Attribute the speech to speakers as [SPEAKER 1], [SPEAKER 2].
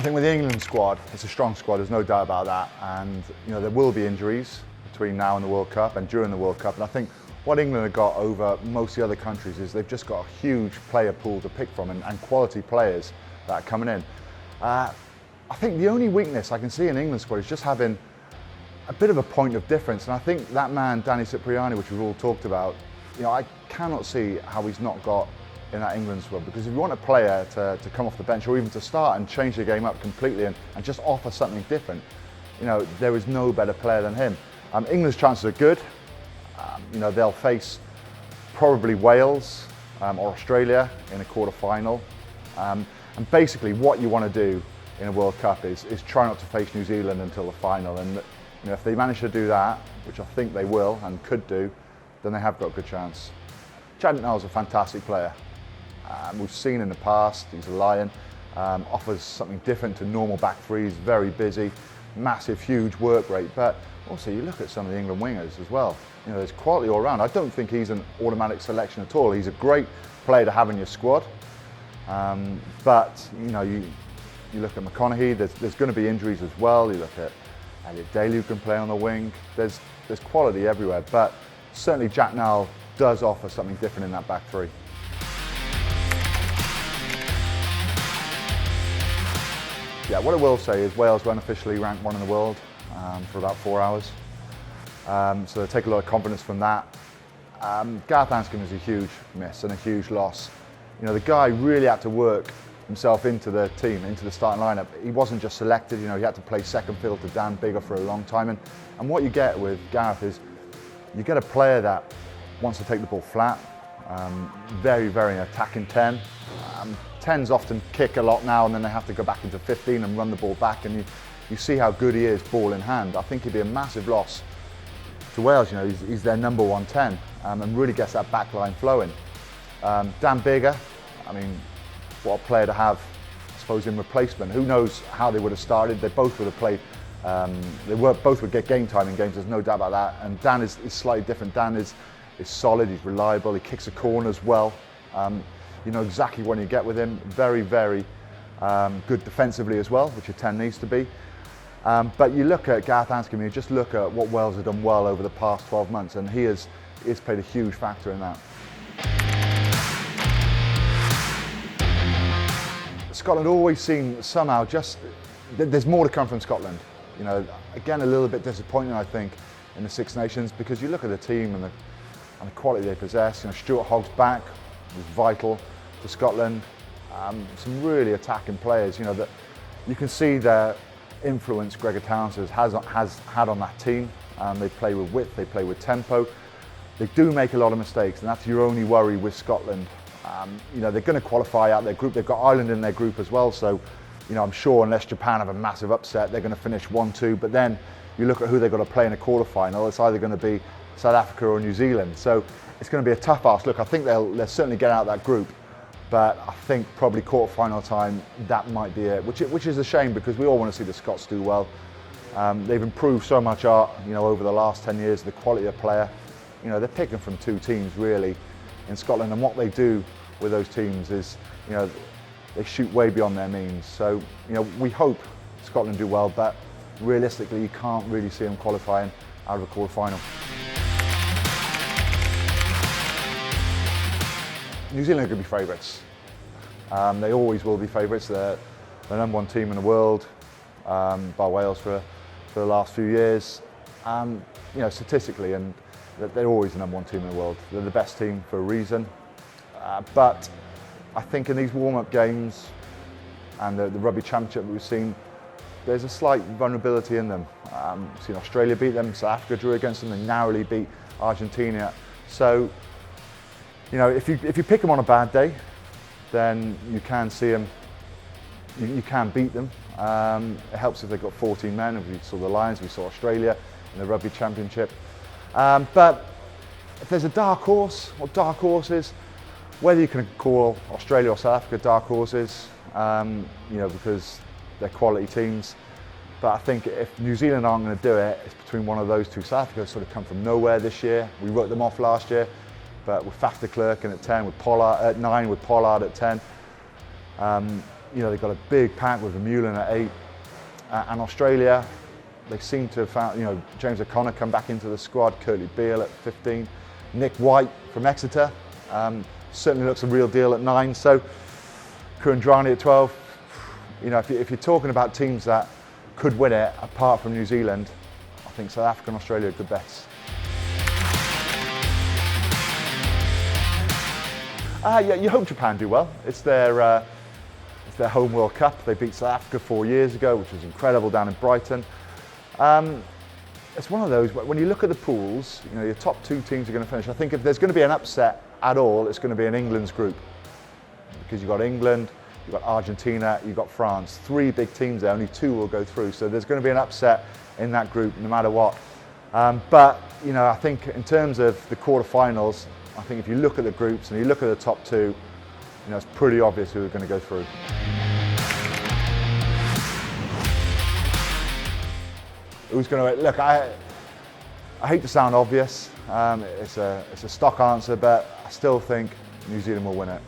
[SPEAKER 1] think with the England squad, it's a strong squad, there's no doubt about that. And there will be injuries between now and the World Cup and during the World Cup. And I think what England have got over most of the other countries is they've just got a huge player pool to pick from and quality players that are coming in. I think the only weakness I can see in England's squad is just having a bit of a point of difference. And I think that man, Danny Cipriani, which we've all talked about, I cannot see how he's not got in that England squad, because if you want a player to come off the bench or even to start and change the game up completely and just offer something different, there is no better player than him. England's chances are good. They'll face probably Wales or Australia in a quarter-final. And basically what you want to do in a World Cup is try not to face New Zealand until the final. And if they manage to do that, which I think they will and could do, then they have got a good chance. Jack Nell's a fantastic player. We've seen in the past, he's a lion, offers something different to normal back threes, very busy, massive, huge work rate. But also you look at some of the England wingers as well. There's quality all around. I don't think he's an automatic selection at all. He's a great player to have in your squad. But you look at McConaughey, there's going to be injuries as well. You look at Elliot Daly, who can play on the wing. There's quality everywhere, but certainly Jack Nell does offer something different in that back three. Yeah, what I will say is Wales were unofficially ranked 1 in the world for about 4 hours. So they take a lot of confidence from that. Gareth Anscombe is a huge miss and a huge loss. The guy really had to work himself into the team, into the starting lineup. He wasn't just selected, he had to play second fiddle to Dan Biggar for a long time. And what you get with Gareth is you get a player that wants to take the ball flat, very, very attacking 10. 10s often kick a lot now and then they have to go back into 15 and run the ball back, and you see how good he is ball in hand. I think he'd be a massive loss to Wales. He's their number 1 10 and really gets that back line flowing. Dan Biggar, what a player to have, I suppose, in replacement. Who knows how they would have started. They both would have played, both would get game time in games, there's no doubt about that. And Dan is slightly different. Dan is solid, he's reliable, he kicks a corners well. You know exactly what you get with him. Very, very good defensively as well, which a 10 needs to be. But you look at Gareth Anscombe, you just look at what Wales have done well over the past 12 months, and he has played a huge factor in that. Scotland always seem somehow there's more to come from Scotland. Again, a little bit disappointing, I think, in the Six Nations, because you look at the team and the quality they possess. Stuart Hogg's back was vital for Scotland. Some really attacking players, that you can see their influence Gregor Townsend has had on that team. They play with width, they play with tempo. They do make a lot of mistakes, and that's your only worry with Scotland. They're going to qualify out their group. They've got Ireland in their group as well, so I'm sure unless Japan have a massive upset, they're going to finish 1-2. But then you look at who they've got to play in a quarter-final. It's either going to be South Africa or New Zealand. So it's going to be a tough ask. Look, I think they'll certainly get out of that group, but I think probably quarter-final time, that might be it, which is a shame, because we all want to see the Scots do well. They've improved so much over the last 10 years, the quality of player. They're picking from 2 teams really in Scotland, and what they do with those teams is, they shoot way beyond their means. So, we hope Scotland do well, but realistically, you can't really see them qualifying out of a quarter-final. New Zealand could be favourites. They always will be favourites. They're the number 1 team in the world, by Wales for the last few years. Statistically, and they're always the number 1 team in the world. They're the best team for a reason. But I think in these warm-up games and the Rugby Championship we've seen, there's a slight vulnerability in them. We've seen Australia beat them, South Africa drew against them, they narrowly beat Argentina. So, if you pick them on a bad day, then you can see them, you can beat them. It helps if they've got 14 men. We saw the Lions, we saw Australia in the Rugby Championship. But if there's a dark horse, or dark horses, whether you can call Australia or South Africa dark horses, because they're quality teams. But I think if New Zealand aren't going to do it, it's between one of those two. South Africa sort of come from nowhere this year. We wrote them off last year, but with Faf de Klerk in at 10, with Pollard at 9, with Pollard at 10. you know, they've got a big pack with Vermeulen at 8. And Australia, they seem to have found, you know, James O'Connor come back into the squad, Curtly Beale at 15. Nick White from Exeter, certainly looks a real deal at 9. So Kurandrani at 12. You know, if you're talking about teams that could win it, apart from New Zealand, I think South Africa and Australia are good bets. Yeah, you hope Japan do well. It's their home World Cup. They beat South Africa 4 years ago, which was incredible down in Brighton. It's one of those, when you look at the pools, you know, your top 2 teams are going to finish. I think if there's going to be an upset at all, it's going to be in England's group. Because you've got England, you've got Argentina, you've got France. 3 big teams there, only 2 will go through. So there's going to be an upset in that group no matter what. But, you know, I think in terms of the quarterfinals, I think if you look at the groups and you look at the top 2, you know, it's pretty obvious who are going to go through. Who's going to look? I hate to sound obvious. It's a stock answer, but I still think New Zealand will win it.